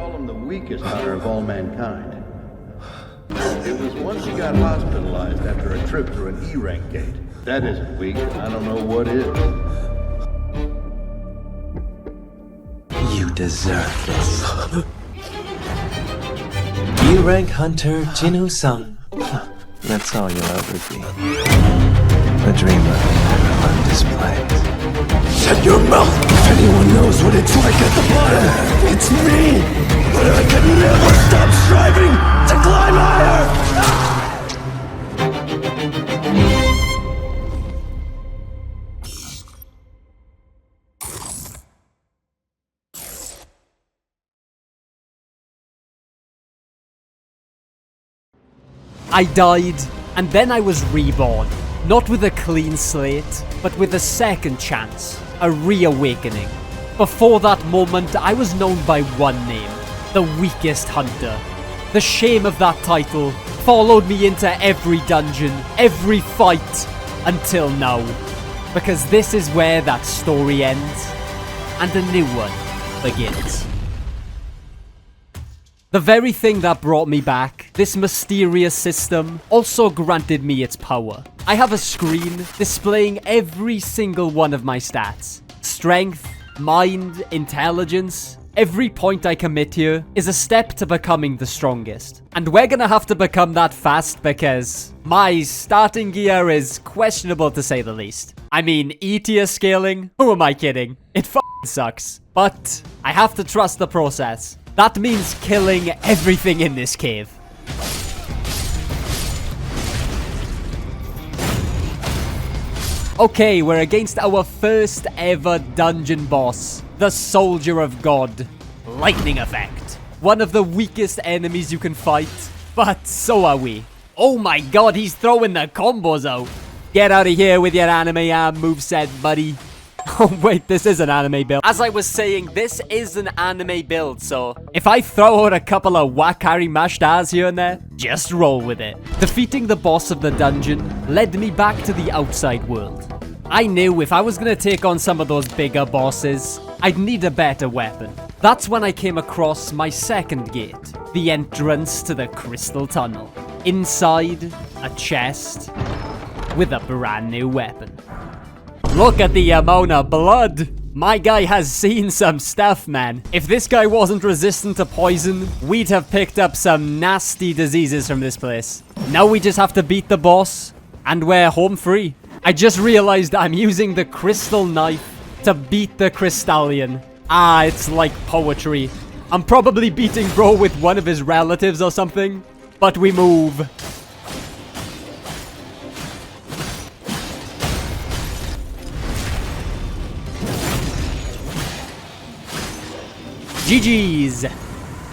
call him the weakest hunter of all mankind. It was once he got hospitalized after a trip through an E-rank gate. That isn't weak. I don't know what is. You deserve this. E-rank hunter Jin Woo-sung. That's all you'll ever be. A dreamer never on display. Shut your mouth! If anyone knows what it's like at the bottom, it's me! But I can never stop striving to climb higher! I died, and then I was reborn. Not with a clean slate, but with a second chance. A reawakening. Before that moment, I was known by one name. The weakest hunter. The shame of that title followed me into every dungeon, every fight, until now. Because this is where that story ends, and a new one begins. The very thing that brought me back, this mysterious system, also granted me its power. I have a screen displaying every single one of my stats. Strength, mind, intelligence. Every point I commit here is a step to becoming the strongest. And we're gonna have to become that fast because my starting gear is questionable to say the least. I mean, E-tier scaling? Who am I kidding? It f***ing sucks. But I have to trust the process. That means killing everything in this cave. Okay, we're against our first ever dungeon boss, the Soldier of God. Lightning effect. One of the weakest enemies you can fight, but so are we. Oh my god, he's throwing the combos out. Get out of here with your anime arm moveset, buddy. Oh wait, this is an anime build. As I was saying, this is an anime build, so if I throw out a couple of wakari mashed as here and there, just roll with it. Defeating the boss of the dungeon led me back to the outside world. I knew if I was gonna take on some of those bigger bosses, I'd need a better weapon. That's when I came across my second gate, the entrance to the Crystal Tunnel. Inside, a chest with a brand new weapon. Look at the amount of blood. My guy has seen some stuff, man. If this guy wasn't resistant to poison, we'd have picked up some nasty diseases from this place. Now we just have to beat the boss, and we're home free. I just realized I'm using the crystal knife to beat the Crystallion. Ah, it's like poetry. I'm probably beating bro with one of his relatives or something, but we move. GG's.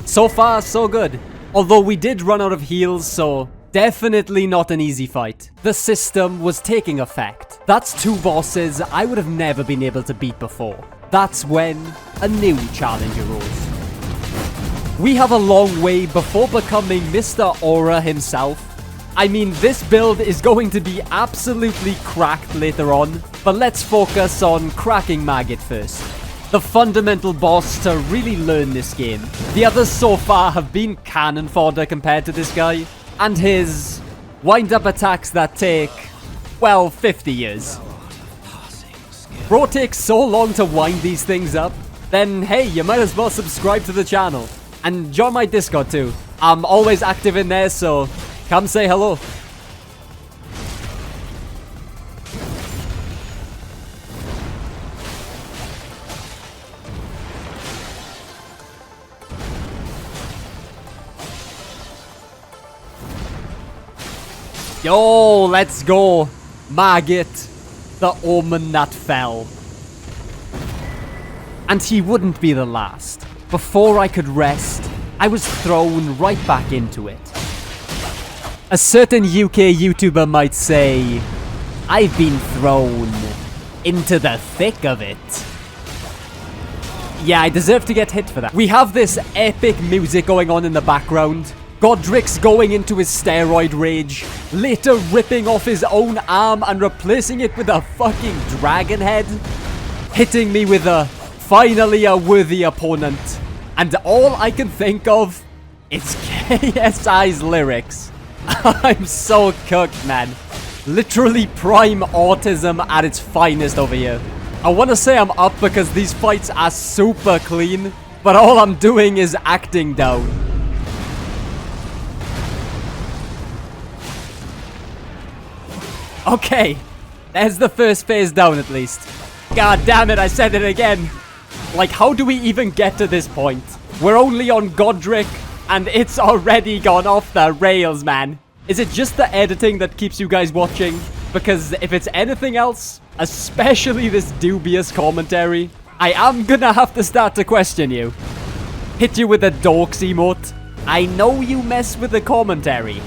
So far, so good. Although we did run out of heals, so definitely not an easy fight. The system was taking effect. That's two bosses I would have never been able to beat before. That's when a new challenge arose. We have a long way before becoming Mr. Aura himself. I mean, this build is going to be absolutely cracked later on, but let's focus on cracking Maggot first. The fundamental boss to really learn this game. The others so far have been cannon fodder compared to this guy, and his wind-up attacks that take, well, 50 years. Bro takes so long to wind these things up, then hey, you might as well subscribe to the channel. And join my Discord too. I'm always active in there, so come say hello. Yo, let's go. Maggot, the omen that fell. And he wouldn't be the last. Before I could rest, I was thrown right back into it. A certain UK YouTuber might say, I've been thrown into the thick of it. Yeah, I deserve to get hit for that. We have this epic music going on in the background. Godric's going into his steroid rage, later ripping off his own arm and replacing it with a fucking dragon head, hitting me with a finally a worthy opponent, and all I can think of is KSI's lyrics. I'm so cooked, man. Literally prime autism at its finest over here. I want to say I'm up because these fights are super clean, but all I'm doing is acting down. Okay, there's the first phase down at least. God damn it, I said it again. Like, how do we even get to this point? We're only on Godric, and it's already gone off the rails, man. Is it just the editing that keeps you guys watching? Because if it's anything else, especially this dubious commentary, I am gonna have to start to question you. Hit you with a dorks emote. I know you mess with the commentary.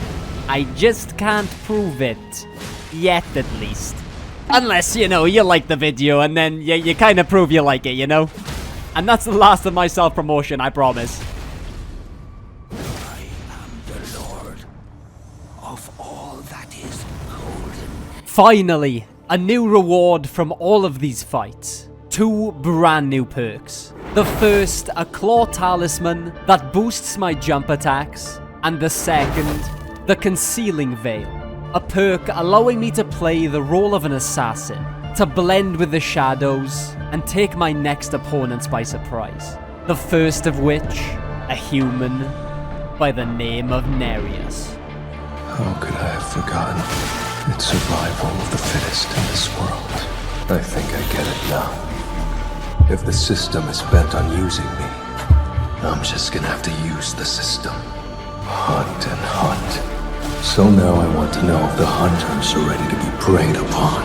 I just can't prove it. Yet, at least. Unless, you know, you like the video and then you kind of prove you like it, you know? And that's the last of my self-promotion, I promise. I am the Lord of all that is golden. Finally, a new reward from all of these fights. 2 brand new perks. The first, a claw talisman that boosts my jump attacks. And the second, the concealing veil. A perk allowing me to play the role of an assassin, to blend with the shadows, and take my next opponents by surprise. The first of which, a human by the name of Nereus. How could I have forgotten? It's survival of the fittest in this world. I think I get it now. If the system is bent on using me, I'm just gonna have to use the system. Hunt and hunt. So now I want to know if the hunters are ready to be preyed upon.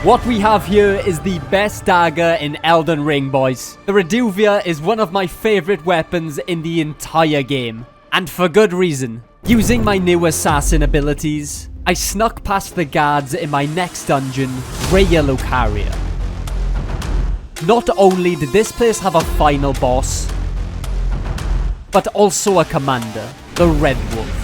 What we have here is the best dagger in Elden Ring, boys. The Reduvia is one of my favorite weapons in the entire game. And for good reason. Using my new assassin abilities, I snuck past the guards in my next dungeon, Raya Lucaria. Not only did this place have a final boss, but also a commander, the Red Wolf.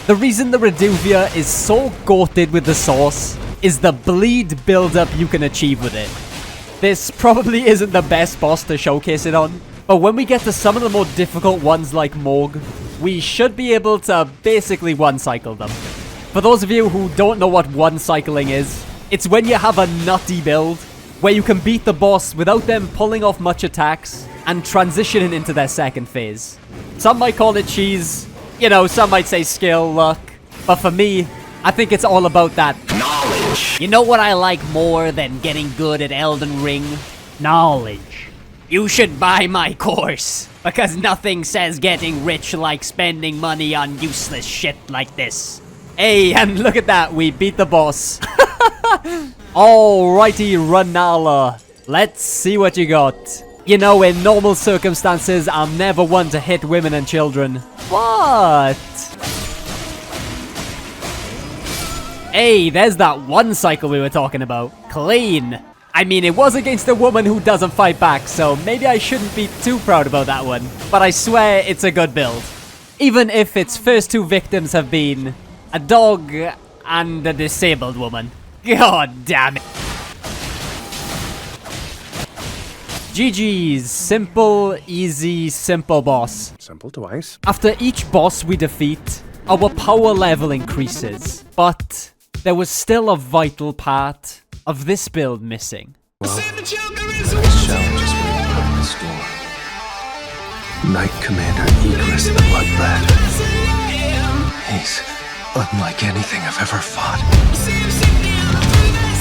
The reason the Reduvia is so goated with the sauce is the bleed build-up you can achieve with it. This probably isn't the best boss to showcase it on, but when we get to some of the more difficult ones like Morg, we should be able to basically one-cycle them. For those of you who don't know what one-cycling is, it's when you have a nutty build, where you can beat the boss without them pulling off much attacks, and transitioning into their second phase. Some might call it cheese, you know, some might say skill, luck, but for me, I think it's all about that knowledge. You know what I like more than getting good at Elden Ring? Knowledge. You should buy my course, because nothing says getting rich like spending money on useless shit like this. Hey, and look at that, we beat the boss. Alrighty, Runala, let's see what you got. You know, in normal circumstances, I'm never one to hit women and children. But... hey, there's that one cycle we were talking about. Clean. I mean, it was against a woman who doesn't fight back, so maybe I shouldn't be too proud about that one. But I swear it's a good build. Even if its first 2 victims have been a dog and a disabled woman. God damn it. GG's. Simple, easy, simple boss. Simple twice. After each boss we defeat, our power level increases. But there was still a vital part of this build missing. Well, this challenge is waiting behind this door. Knight Commander Egress the Bloodred. He's unlike anything I've ever fought.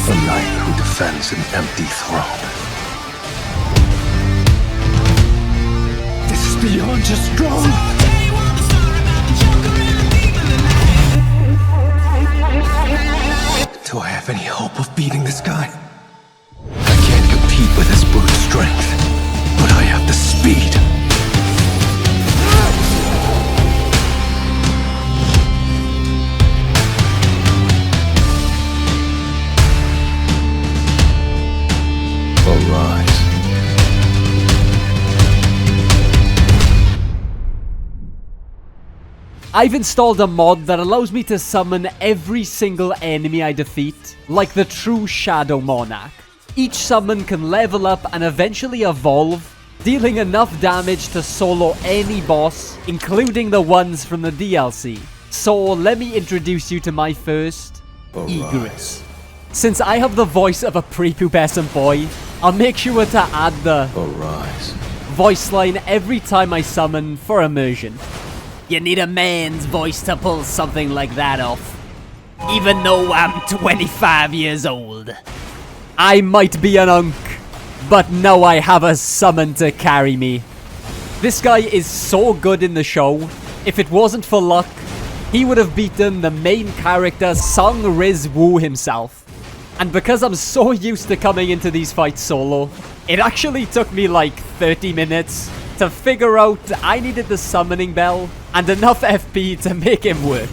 A knight who defends an empty throne. This is beyond just strong. Do I have any hope of beating this guy? I can't compete with his brute strength, but I have the speed. Arise. I've installed a mod that allows me to summon every single enemy I defeat, like the true Shadow Monarch. Each summon can level up and eventually evolve, dealing enough damage to solo any boss, including the ones from the DLC. So let me introduce you to my first, Egress. Since I have the voice of a prepubescent boy, I'll make sure to add the Arise. voice line every time I summon for immersion. You need a man's voice to pull something like that off. Even though I'm 25 years old. I might be an unk, but now I have a summon to carry me. This guy is so good in the show. If it wasn't for luck, he would have beaten the main character Sung Riz Woo himself. And because I'm so used to coming into these fights solo, it actually took me like 30 minutes to figure out I needed the summoning bell and enough FP to make him work.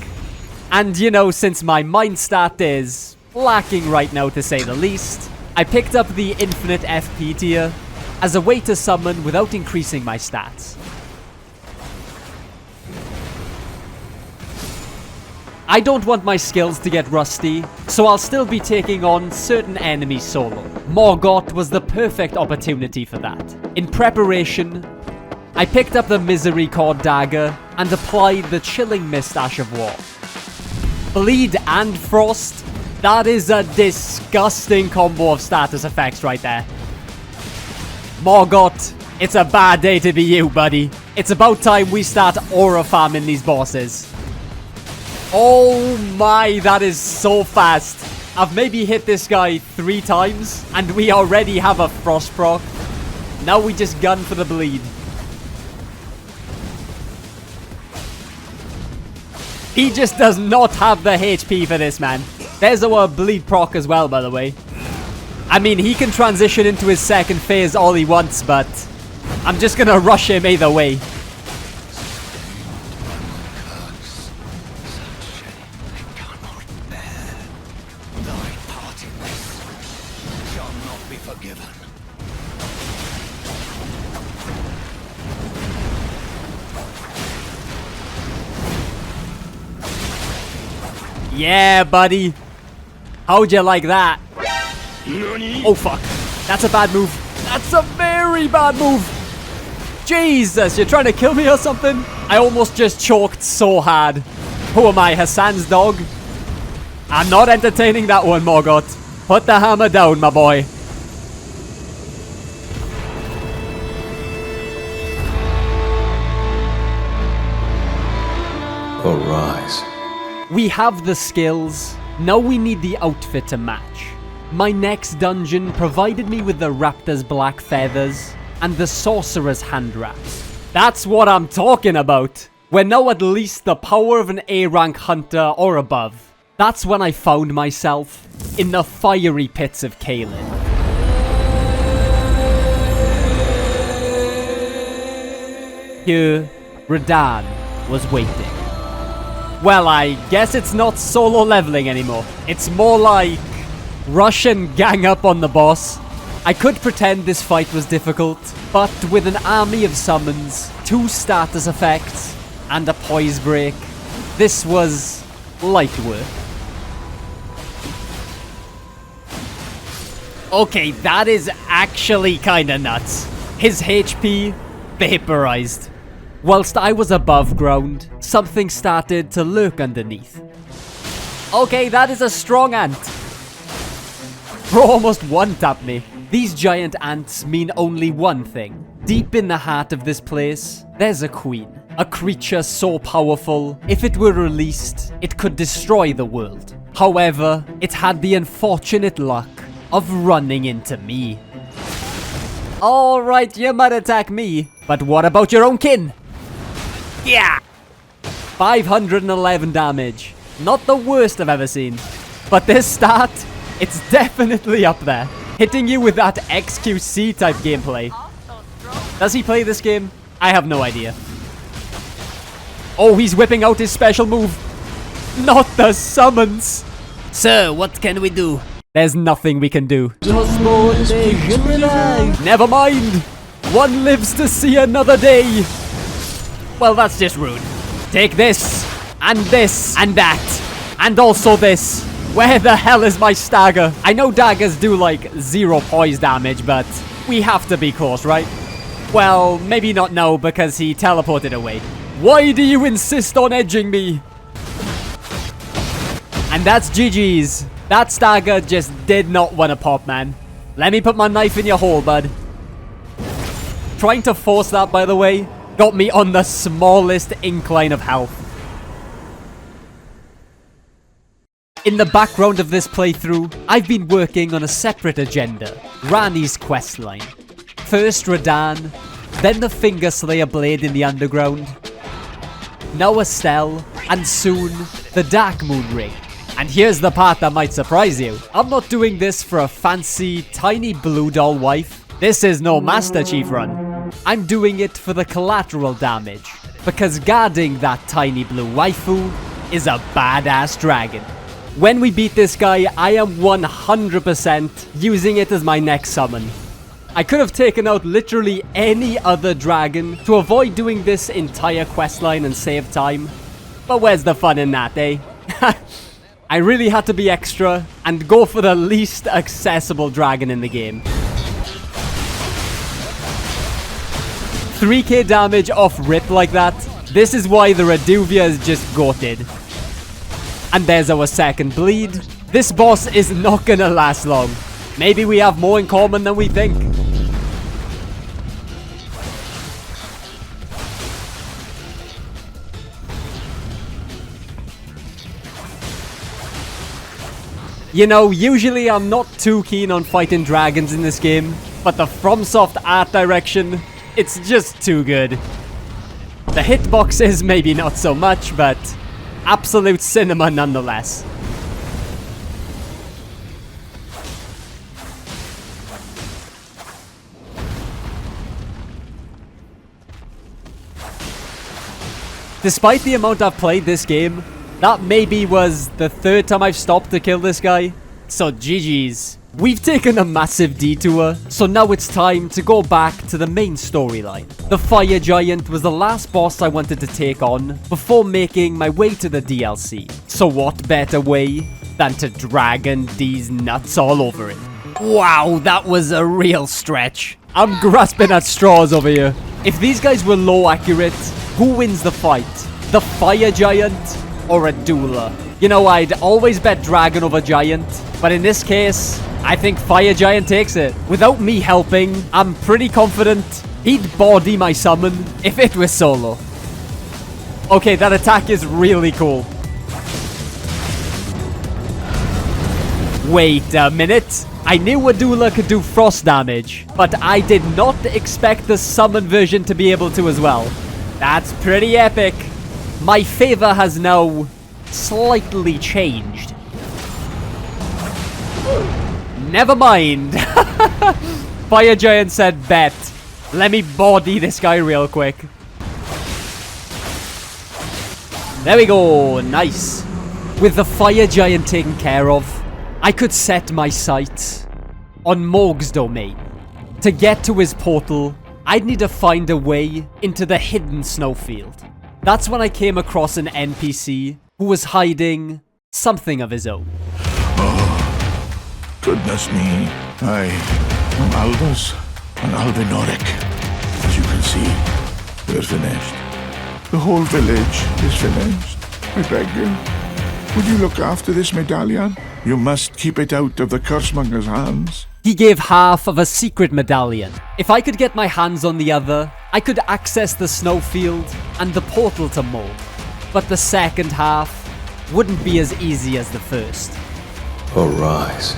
And you know, since my mind stat is lacking right now to say the least, I picked up the infinite FP tier as a way to summon without increasing my stats. I don't want my skills to get rusty, so I'll still be taking on certain enemies solo. Morgott was the perfect opportunity for that. In preparation, I picked up the Misery Cord Dagger and applied the Chilling Mist Ash of War. Bleed and Frost, that is a disgusting combo of status effects right there. Morgott, it's a bad day to be you, buddy. It's about time we start aura farming these bosses. Oh my, that is so fast. I've maybe hit this guy 3 times, and we already have a Frost proc. Now we just gun for the bleed. He just does not have the HP for this, man. There's our bleed proc as well, by the way. I mean, he can transition into his second phase all he wants, but I'm just gonna rush him either way. Yeah, buddy. How'd you like that? Oh, fuck. That's a bad move. That's a very bad move. Jesus, you're trying to kill me or something? I almost just choked so hard. Who am I, Hassan's dog? I'm not entertaining that one, Morgott. Put the hammer down, my boy. Arise. We have the skills, now we need the outfit to match. My next dungeon provided me with the Raptor's black feathers and the Sorcerer's hand wraps. That's what I'm talking about. We're now at least the power of an A-rank hunter or above. That's when I found myself in the fiery pits of Caelin. Here, Radahn was waiting. Well, I guess it's not solo leveling anymore. It's more like rush and gang up on the boss. I could pretend this fight was difficult, but with an army of summons, 2 status effects, and a poise break, this was light work. Okay, that is actually kinda nuts. His HP vaporized. Whilst I was above ground, something started to lurk underneath. Okay, that is a strong ant. Bro almost one-tapped me. These giant ants mean only one thing. Deep in the heart of this place, there's a queen. A creature so powerful, if it were released, it could destroy the world. However, it had the unfortunate luck of running into me. Alright, you might attack me, but what about your own kin? Yeah! 511 damage. Not the worst I've ever seen. But this start, it's definitely up there. Hitting you with that XQC type gameplay. Does he play this game? I have no idea. Oh, he's whipping out his special move. Not the summons. Sir, what can we do? There's nothing we can do. Never mind. One lives to see another day. Well, that's just rude. Take this, and that, and also this. Where the hell is my stagger? I know daggers do like 0 poise damage, but we have to be close, right? Well, maybe not now because he teleported away. Why do you insist on edging me? And that's GG's. That stagger just did not want to pop, man. Let me put my knife in your hole, bud. Trying to force that, by the way, got me on the smallest incline of health. In the background of this playthrough, I've been working on a separate agenda. Ranni's questline. First Radahn, then the Finger Slayer blade in the underground. Now Estelle, and soon, the Dark Moon Ring. And here's the part that might surprise you. I'm not doing this for a fancy, tiny blue doll wife. This is no Master Chief run. I'm doing it for the collateral damage. Because guarding that tiny blue waifu is a badass dragon. When we beat this guy, I am 100% using it as my next summon. I could have taken out literally any other dragon to avoid doing this entire questline and save time. But where's the fun in that, eh? I really had to be extra and go for the least accessible dragon in the game. 3k damage off rip like that. This is why the Reduvia is just goated. And there's our second bleed. This boss is not gonna last long. Maybe we have more in common than we think. You know, usually I'm not too keen on fighting dragons in this game, but the FromSoft art direction, it's just too good. The hitboxes maybe not so much, but absolute cinema nonetheless. Despite the amount I've played this game, that maybe was the 3rd time I've stopped to kill this guy. So GG's. We've taken a massive detour, so now it's time to go back to the main storyline. The Fire Giant was the last boss I wanted to take on before making my way to the DLC. So what better way than to dragon these nuts all over it? Wow, that was a real stretch. I'm grasping at straws over here. If these guys were low accurate, who wins the fight? The Fire Giant or a Doula? You know, I'd always bet Dragon over Giant, but in this case, I think Fire Giant takes it. Without me helping, I'm pretty confident he'd body my summon if it was solo. Okay, that attack is really cool. Wait a minute. I knew a Doula could do frost damage, but I did not expect the summon version to be able to as well. That's pretty epic. My favor has now slightly changed. Never mind. Fire Giant said bet. Let me body this guy real quick. There we go. Nice. With the Fire Giant taken care of, I could set my sights on Morg's domain. To get to his portal, I'd need to find a way into the hidden snowfield. That's when I came across an NPC who was hiding something of his own. Goodness me, I am Albus and Albinoric. As you can see, we're finished. The whole village is finished. I beg you, would you look after this medallion? You must keep it out of the cursemonger's hands. He gave half of a secret medallion. If I could get my hands on the other, I could access the snowfield and the portal to Morg. But the second half wouldn't be as easy as the first. Arise.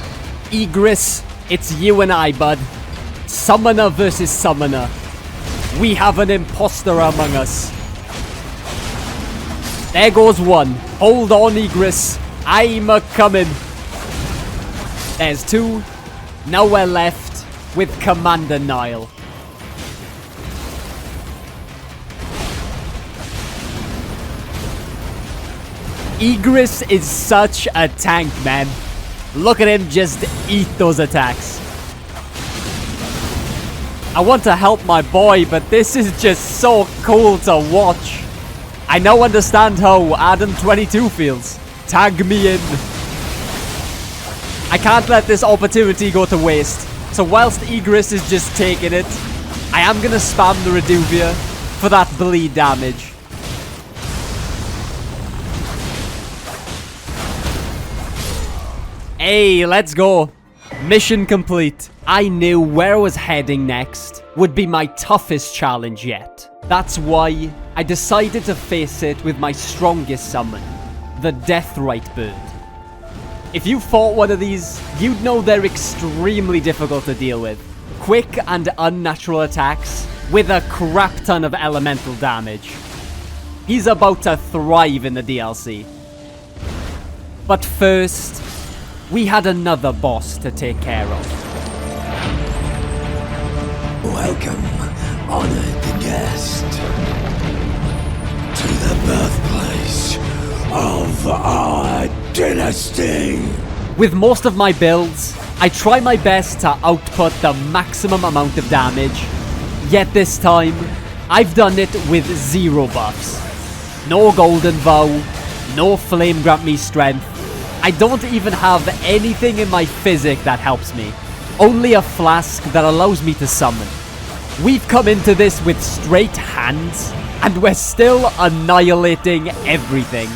Igris, it's you and I, bud. Summoner versus summoner. We have an imposter among us. There goes one. Hold on, Igris. I'm a-coming. There's two. Now we're left with Commander Nile. Igris is such a tank, man. Look at him just eat those attacks. I want to help my boy, but this is just so cool to watch. I now understand how Adam 22 feels. Tag me in. I can't let this opportunity go to waste. So whilst Igris is just taking it, I am gonna spam the Reduvia for that bleed damage. Hey, let's go. Mission complete. I knew where I was heading next would be my toughest challenge yet. That's why I decided to face it with my strongest summon, the Deathrite Bird. If you fought one of these, you'd know they're extremely difficult to deal with. Quick and unnatural attacks with a crap ton of elemental damage. He's about to thrive in the DLC. But first, we had another boss to take care of. Welcome, honored guest, to the birthplace of our dynasty. With most of my builds, I try my best to output the maximum amount of damage. Yet this time, I've done it with 0 buffs. No Golden Vow, no Flame grant me strength. I don't even have anything in my physic that helps me. Only a flask that allows me to summon. We've come into this with straight hands, and we're still annihilating everything.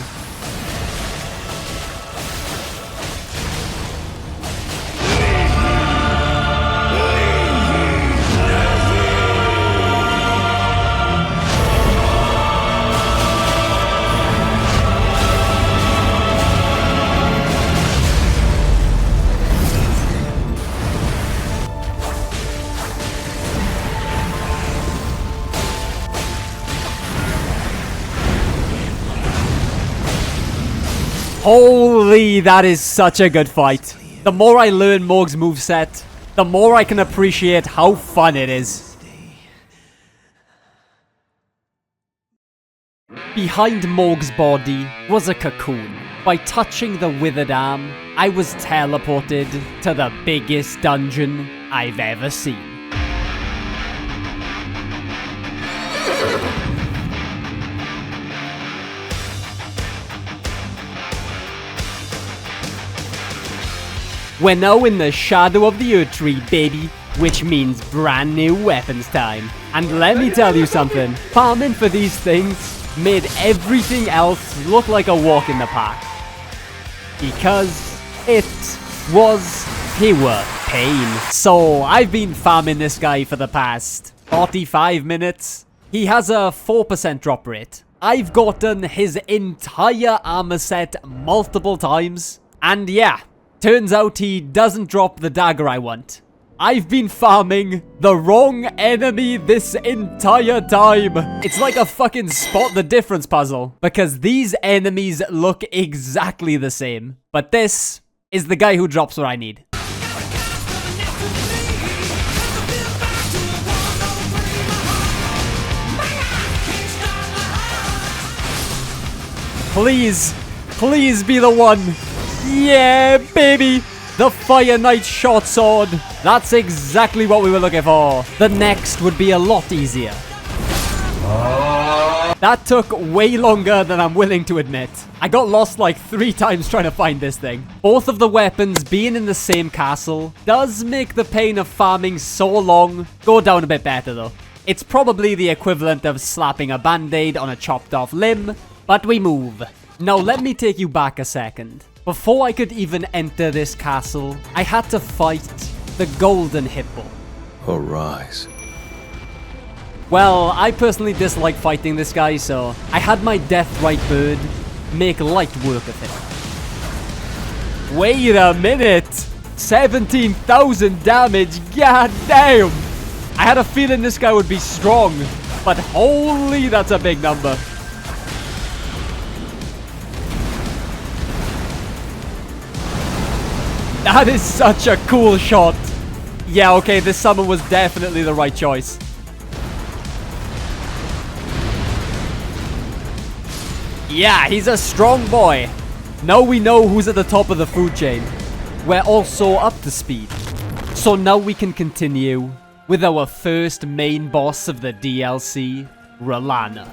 Holy, that is such a good fight. The more I learn Morg's moveset, the more I can appreciate how fun it is. Behind Morg's body was a cocoon. By touching the withered arm, I was teleported to the biggest dungeon I've ever seen. We're now in the shadow of the Erdtree, baby, which means brand new weapons time. And let me tell you something, farming for these things made everything else look like a walk in the park. Because it was pure pain. So I've been farming this guy for the past 45 minutes. He has a 4% drop rate. I've gotten his entire armor set multiple times. And yeah, turns out he doesn't drop the dagger I want. I've been farming the wrong enemy this entire time. It's like a fucking spot the difference puzzle. Because these enemies look exactly the same. But this is the guy who drops what I need. Please, please be the one. Yeah, baby! The Fire Knight short sword. That's exactly what we were looking for. The next would be a lot easier. That took way longer than I'm willing to admit. I got lost like 3 times trying to find this thing. Both of the weapons being in the same castle does make the pain of farming so long go down a bit better though. It's probably the equivalent of slapping a band-aid on a chopped off limb, but we move. Now let me take you back a second. Before I could even enter this castle, I had to fight the Golden Hippo. Arise. Well, I personally dislike fighting this guy, so I had my Deathrite Bird make light work of him. Wait a minute! 17,000 damage, god damn! I had a feeling this guy would be strong, but holy, that's a big number. That is such a cool shot. Yeah, okay, this summon was definitely the right choice. Yeah, he's a strong boy. Now we know who's at the top of the food chain. We're also up to speed. So now we can continue with our first main boss of the DLC, Rolana.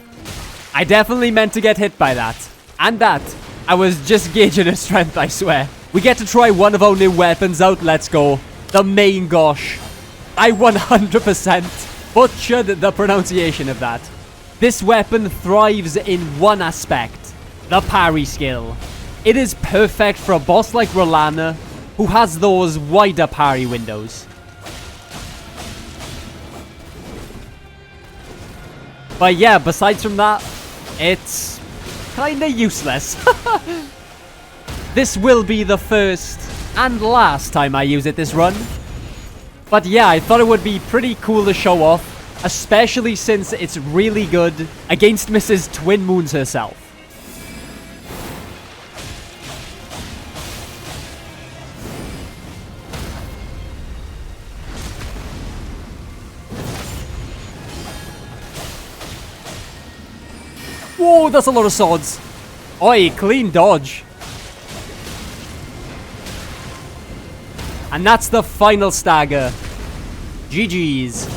I definitely meant to get hit by that. And that, I was just gauging her strength, I swear. We get to try one of our new weapons out. Let's go. The main gosh. I 100% butchered the pronunciation of that. This weapon thrives in one aspect. The parry skill. It is perfect for a boss like Rolana, who has those wider parry windows. But yeah, besides from that, it's kinda useless. This will be the first and last time I use it this run. But yeah, I thought it would be pretty cool to show off, especially since it's really good against Mrs. Twin Moons herself. Whoa, that's a lot of swords. Oi, clean dodge. And that's the final stagger. GG's.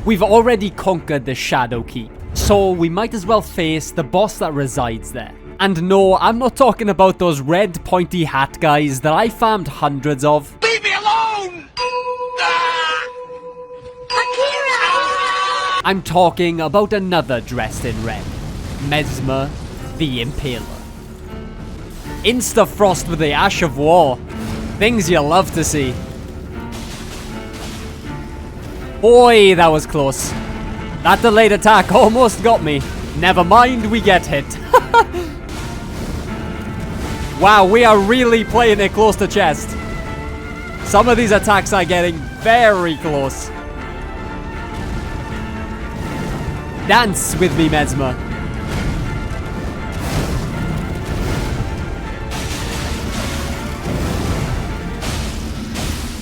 We've already conquered the Shadow Keep, so we might as well face the boss that resides there. And no, I'm not talking about those red pointy hat guys that I farmed hundreds of. Leave me alone! I'm talking about another dressed in red. Mesmer, the Impaler. Insta-frost with the Ash of War. Things you love to see. Boy, that was close. That delayed attack almost got me. Never mind, we get hit. Wow, we are really playing it close to chest. Some of these attacks are getting very close. Dance with me, Mesmer.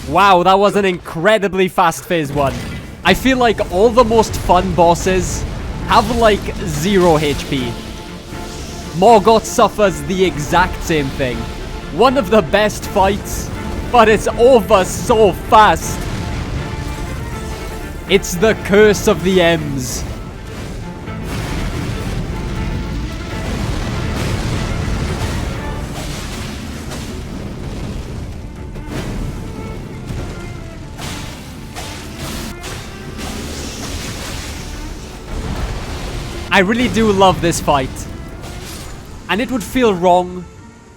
Wow, that was an incredibly fast phase 1. I feel like all the most fun bosses have like 0 HP. Morgoth suffers the exact same thing. One of the best fights, but it's over so fast. It's the curse of the M's. I really do love this fight. And it would feel wrong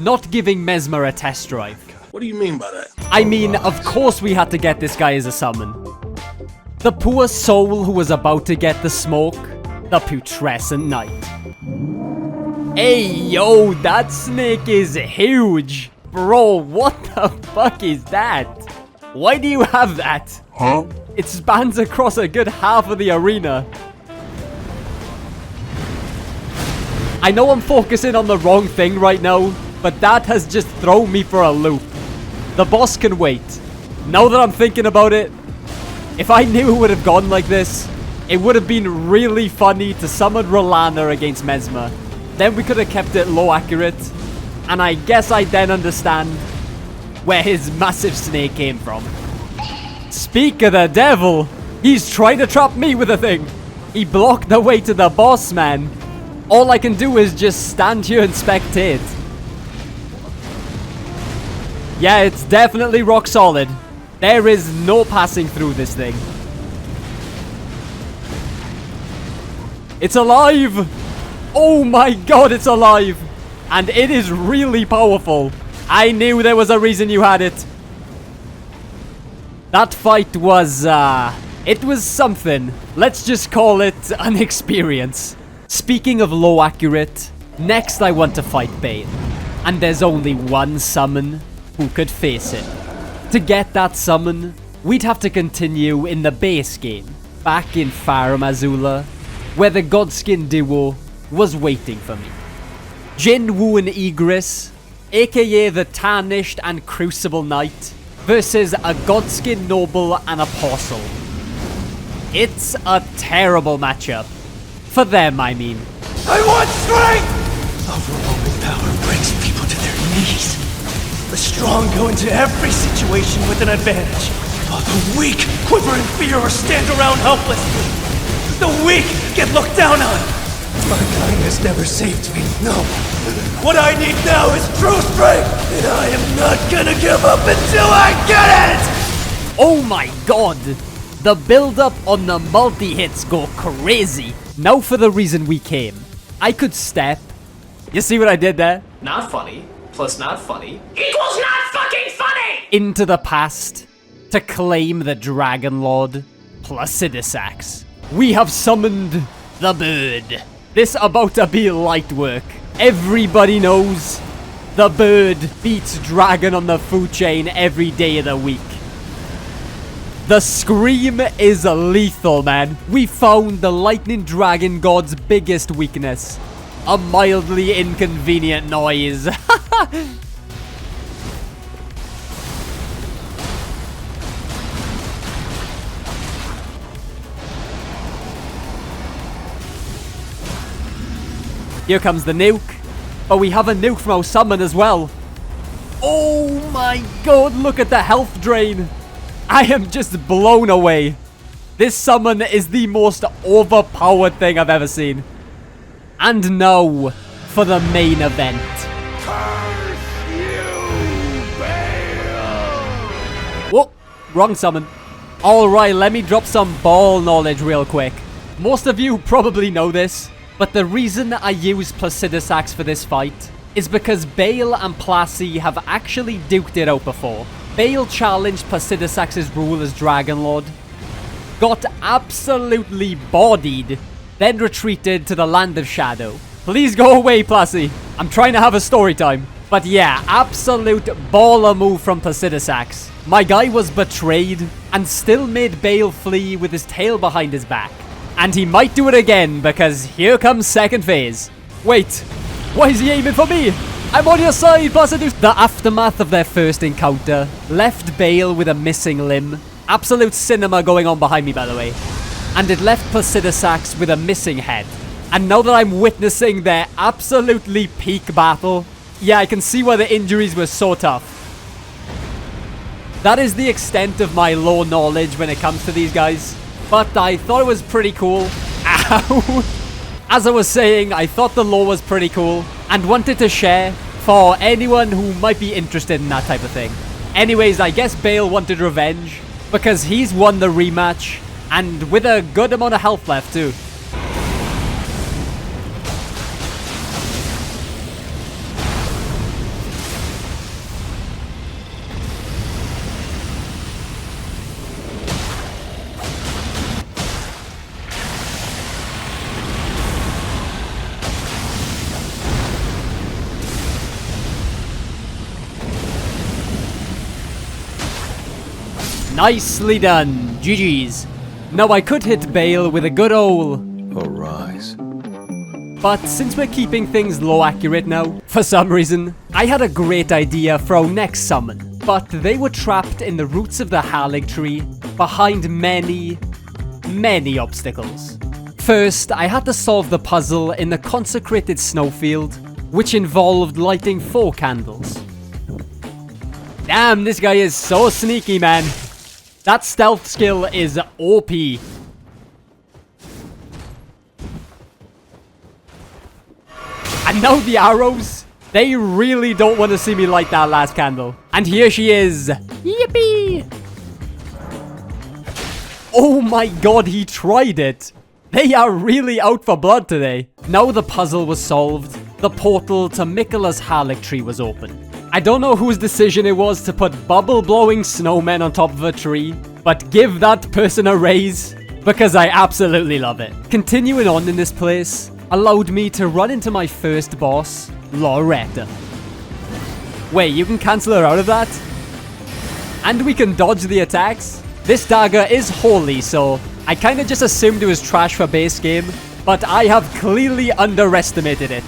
not giving Mesmer a test drive. What do you mean by that? I mean, of course we had to get this guy as a summon. The poor soul who was about to get the smoke, the putrescent knight. Hey yo, that snake is huge. Bro, what the fuck is that? Why do you have that? Huh? It spans across a good half of the arena. I know I'm focusing on the wrong thing right now, but that has just thrown me for a loop. The boss can wait. Now that I'm thinking about it, if I knew it would have gone like this, it would have been really funny to summon Rolana against Mesmer. Then we could have kept it low accurate, and I guess I then understand where his massive snake came from. Speak of the devil, he's trying to trap me with a thing. He blocked the way to the boss, man. All I can do is just stand here and spectate. Yeah, it's definitely rock solid. There is no passing through this thing. It's alive! Oh my god, it's alive! And it is really powerful. I knew there was a reason you had it. That fight was, it was something. Let's just call it an experience. Speaking of low accurate, next I want to fight Bane. And there's only one summon who could face it. To get that summon, we'd have to continue in the base game, back in Farum Azula, where the Godskin duo was waiting for me. Jin Woo and Igris, aka the Tarnished and Crucible Knight, versus a Godskin Noble and Apostle. It's a terrible matchup. For them, I mean. I want strength! Overwhelming power brings people to their knees. The strong go into every situation with an advantage, while the weak quiver in fear or stand around helplessly. The weak get looked down on. My kindness never saved me, no. What I need now is true strength, and I am not gonna give up until I get it! Oh my god! The build-up on the multi-hits go crazy. Now for the reason we came. I could step. You see what I did there? Not funny, plus not funny, equals not fucking funny! Into the past to claim the Dragon Lord, Placidusax. We have summoned the bird. This about to be light work. Everybody knows the bird beats dragon on the food chain every day of the week. The scream is lethal, man. We found the lightning dragon god's biggest weakness. A mildly inconvenient noise. Here comes the nuke. But we have a nuke from our summon as well. Oh my god, look at the health drain. I am just blown away. This summon is the most overpowered thing I've ever seen. And now, for the main event. Whoa, wrong summon. Alright, let me drop some ball knowledge real quick. Most of you probably know this, but the reason I use Placidusax for this fight is because Bale and Placy have actually duked it out before. Bale challenged Placidusax's rule as Dragon Lord, got absolutely bodied, then retreated to the Land of Shadow. Please go away, Placy. I'm trying to have a story time. But yeah, absolute baller move from Placidusax. My guy was betrayed and still made Bale flee with his tail behind his back. And he might do it again because here comes second phase. Wait, why is he aiming for me? I'm on your side, Placidus. The aftermath of their first encounter left Bale with a missing limb. Absolute cinema going on behind me, by the way. And it left Placidusax with a missing head. And now that I'm witnessing their absolutely peak battle, yeah, I can see why the injuries were so tough. That is the extent of my low knowledge when it comes to these guys. But I thought it was pretty cool. Ow! As I was saying, I thought the lore was pretty cool and wanted to share for anyone who might be interested in that type of thing. Anyways, I guess Bale wanted revenge because he's won the rematch and with a good amount of health left too. Nicely done. GG's. Now I could hit Bale with a good ol' Arise. but since we're keeping things low accurate now, for some reason, I had a great idea for our next summon. But they were trapped in the roots of the Erdtree behind many obstacles. First, I had to solve the puzzle in the consecrated snowfield, which involved lighting 4 candles. Damn, this guy is so sneaky, man. That stealth skill is OP. And now the arrows. They really don't want to see me light that last candle. And here she is. Yippee! Oh my god, he tried it. They are really out for blood today. Now the puzzle was solved. The portal to Miquella's Erdtree was open. I don't know whose decision it was to put bubble-blowing snowmen on top of a tree, but give that person a raise, because I absolutely love it. Continuing on in this place allowed me to run into my first boss, Loretta. Wait, you can cancel her out of that? And we can dodge the attacks? This dagger is holy, so I kinda just assumed it was trash for base game, but I have clearly underestimated it.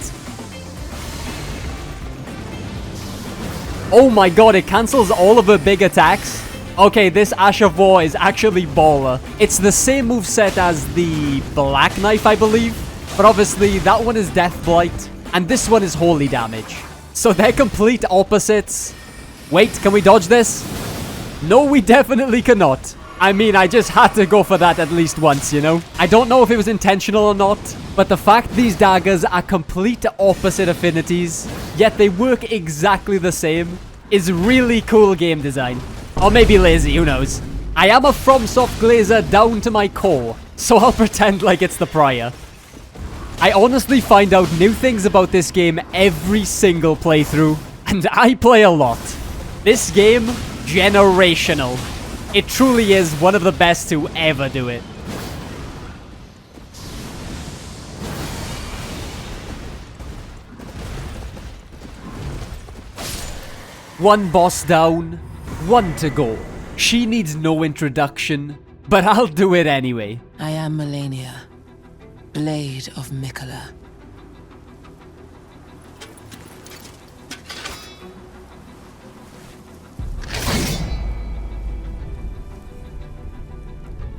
Oh my god, it cancels all of her big attacks. Okay, this Ash of War is actually baller. It's the same moveset as the Black Knife, I believe. But obviously, that one is Death Blight, and this one is Holy Damage. So they're complete opposites. Wait, can we dodge this? No, we definitely cannot. I mean, I just had to go for that at least once, you know? I don't know if it was intentional or not, but the fact these daggers are complete opposite affinities, yet they work exactly the same, is really cool game design. Or maybe lazy, who knows? I am a FromSoft glazer down to my core, so I'll pretend like it's the prior. I honestly find out new things about this game every single playthrough, and I play a lot. This game, generational. It truly is one of the best to ever do it. One boss down, one to go. She needs no introduction, but I'll do it anyway. I am Melania, Blade of Mikola.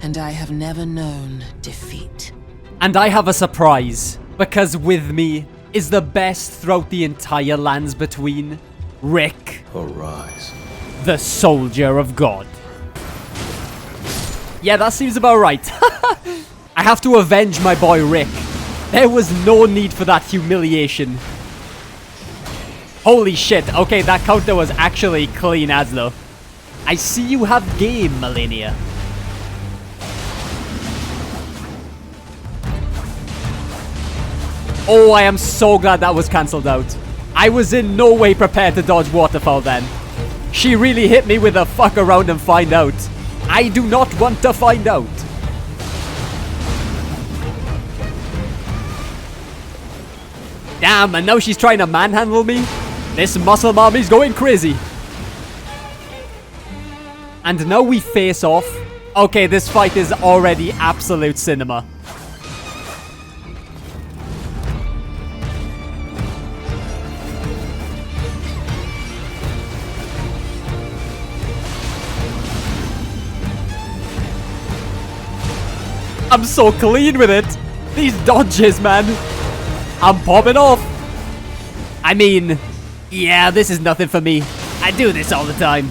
And I have never known defeat. And I have a surprise, because with me is the best throughout the entire lands between, Rick, Arise. the Soldier of God. Yeah, that seems about right. I have to avenge my boy Rick. There was no need for that humiliation. Holy shit, okay, that counter was actually clean as though. I see you have game, Melania. Oh, I am so glad that was cancelled out. I was in no way prepared to dodge Waterfall then. She really hit me with a fuck around and find out. I do not want to find out. Damn, and now she's trying to manhandle me? This muscle mommy's going crazy. And now we face off. Okay, this fight is already absolute cinema. I'm so clean with it. These dodges, man. I'm popping off. I mean, yeah, this is nothing for me. I do this all the time.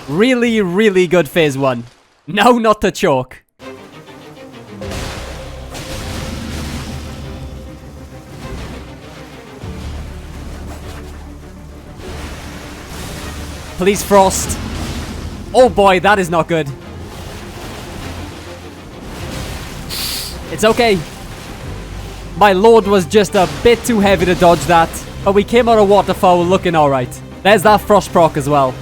Really, really good phase 1. Now not to choke. Please, Frost. Oh boy, that is not good. It's okay. My load was just a bit too heavy to dodge that, but we came out of Waterfall looking alright. There's that Frost proc as well.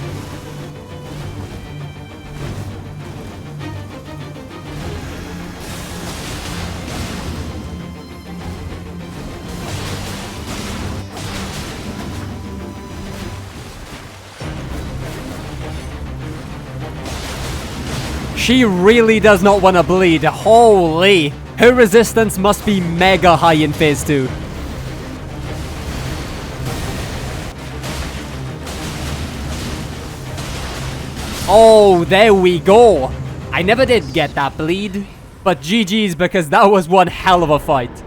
She really does not want to bleed. Holy! Her resistance must be mega high in phase 2. Oh, there we go. I never did get that bleed, but GG's because that was one hell of a fight.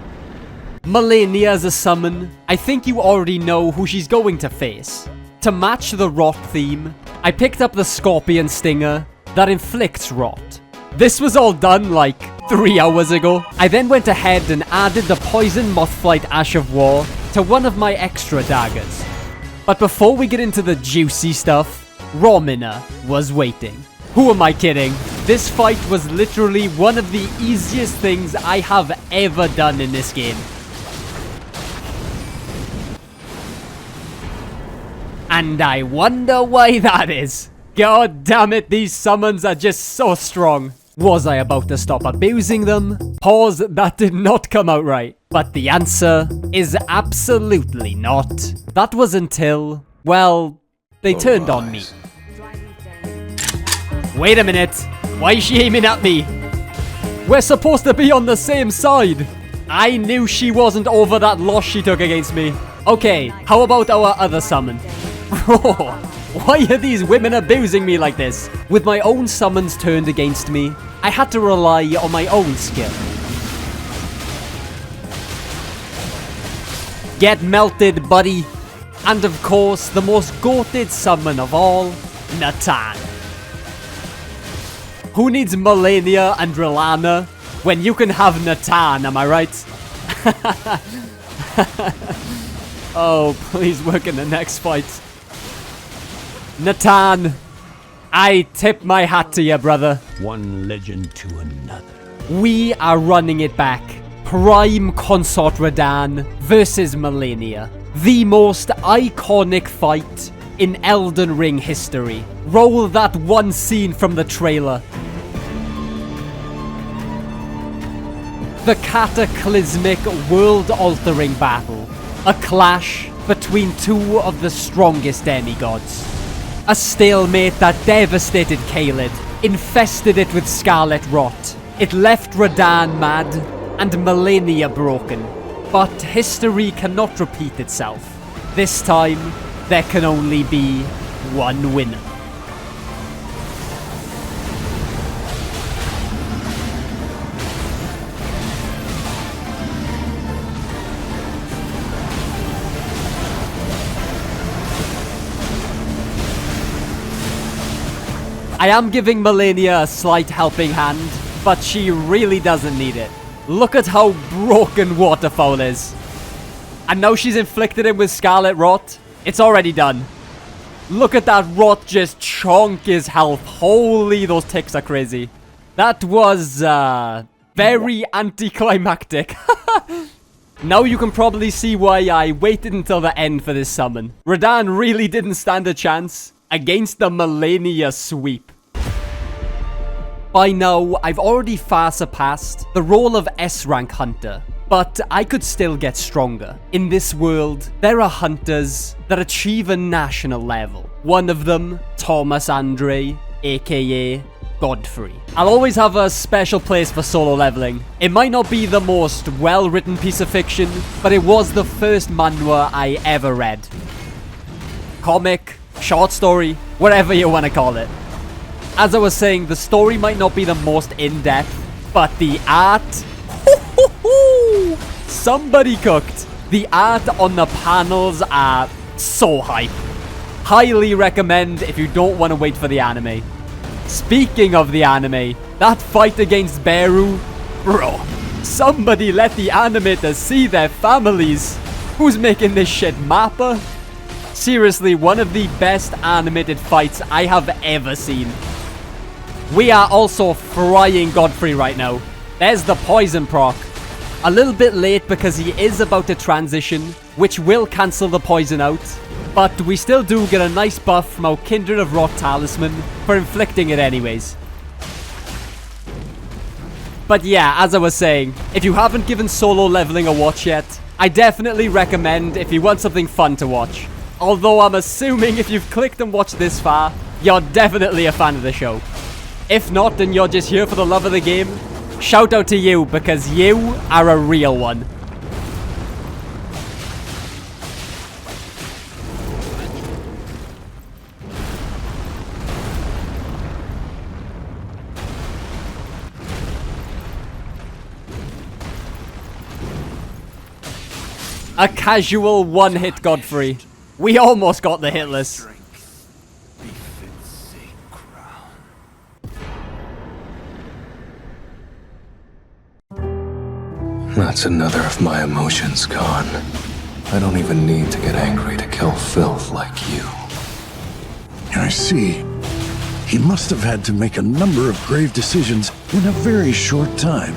Melania as a summon, I think you already know who she's going to face. To match the rot theme, I picked up the Scorpion Stinger that inflicts rot. This was all done like 3 hours ago. I then went ahead and added the Poison Mothflight Ash of War to one of my extra daggers. But before we get into the juicy stuff, Romina was waiting. Who am I kidding? This fight was literally one of the easiest things I have ever done in this game. And I wonder why that is. God damn it, these summons are just so strong. Was I about to stop abusing them? Pause, that did not come out right. But the answer is absolutely not. That was until, well, they turned on me. Wait a minute, why is she aiming at me? We're supposed to be on the same side. I knew she wasn't over that loss she took against me. Okay, how about our other summon? Why are these women abusing me like this? With my own summons turned against me, I had to rely on my own skill. Get melted, buddy. And of course, the most goated summon of all, Natan. Who needs Melania and Relana when you can have Natan, am I right? Oh, please work in the next fight. Natan, I tip my hat to you, brother. One legend to another. We are running it back. Prime Consort Radahn versus Melania. The most iconic fight in Elden Ring history. Roll that one scene from the trailer. The cataclysmic, world-altering battle. A clash between two of the strongest demigods. A stalemate that devastated Caelid, infested it with scarlet rot. It left Radahn mad, and Melania broken. But history cannot repeat itself. This time, there can only be one winner. I am giving Melania a slight helping hand, but she really doesn't need it. Look at how broken Waterfowl is. And now she's inflicted him with Scarlet Rot. It's already done. Look at that rot just chonk his health. Holy, those ticks are crazy. That was, very anticlimactic. Now you can probably see why I waited until the end for this summon. Radahn really didn't stand a chance against the Melania sweep. By now, I've already far surpassed the role of S-rank hunter, but I could still get stronger. In this world, there are hunters that achieve a national level. One of them, Thomas Andre, aka Godfrey. I'll always have a special place for solo leveling. It might not be the most well-written piece of fiction, but it was the first manhwa I ever read. Comic, short story, whatever you want to call it. As I was saying, the story might not be the most in-depth, but the art... Somebody cooked. The art on the panels are so hype. Highly recommend if you don't want to wait for the anime. Speaking of the anime, that fight against Beru... Bro, somebody let the animators see their families. Who's making this shit, Mappa? Seriously, one of the best animated fights I have ever seen. We are also frying Godfrey right now. There's the poison proc. A little bit late because he is about to transition, which will cancel the poison out. But we still do get a nice buff from our Kindred of Rot talisman for inflicting it anyways. But yeah, as I was saying, if you haven't given solo leveling a watch yet, I definitely recommend if you want something fun to watch. Although I'm assuming if you've clicked and watched this far, you're definitely a fan of the show. If not, and you're just here for the love of the game, shout out to you, because you are a real one. A casual one-hit Godfrey. We almost got the hitless. That's another of my emotions gone. I don't even need to get angry to kill filth like you. I see. He must have had to make a number of grave decisions in a very short time.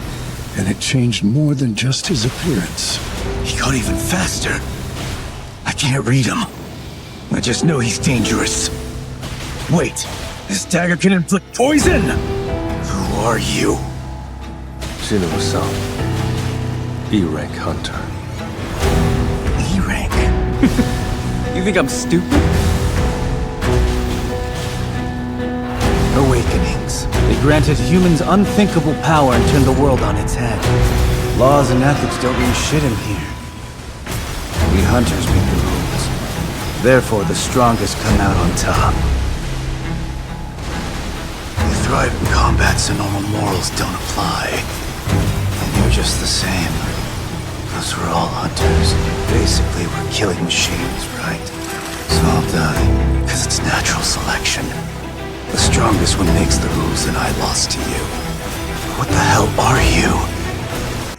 And it changed more than just his appearance. He got even faster. I can't read him. I just know he's dangerous. Wait, this dagger can inflict poison? Who are you? Jin Woo, E-rank hunter. E-rank? You think I'm stupid? Awakenings. They granted humans unthinkable power and turned the world on its head. Laws and ethics don't mean shit in here. We hunters make the rules. Therefore, the strongest come out on top. You thrive in combat so normal morals don't apply. And you're just the same. Those were all hunters. Basically, we're killing machines, right? So I'll die, because it's natural selection. The strongest one makes the rules, and I lost to you. What the hell are you?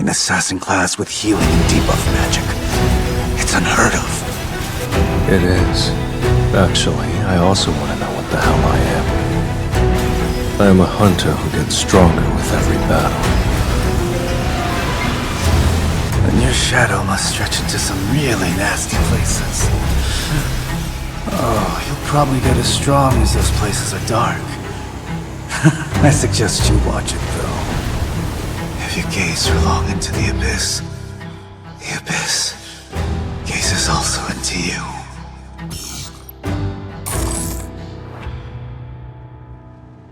An assassin class with healing and debuff magic. It's unheard of. It is. Actually, I also want to know what the hell I am. I am a hunter who gets stronger with every battle. And your shadow must stretch into some really nasty places. Oh, you'll probably get as strong as those places are dark. I suggest you watch it, though. If you gaze for long into the abyss gazes also into you.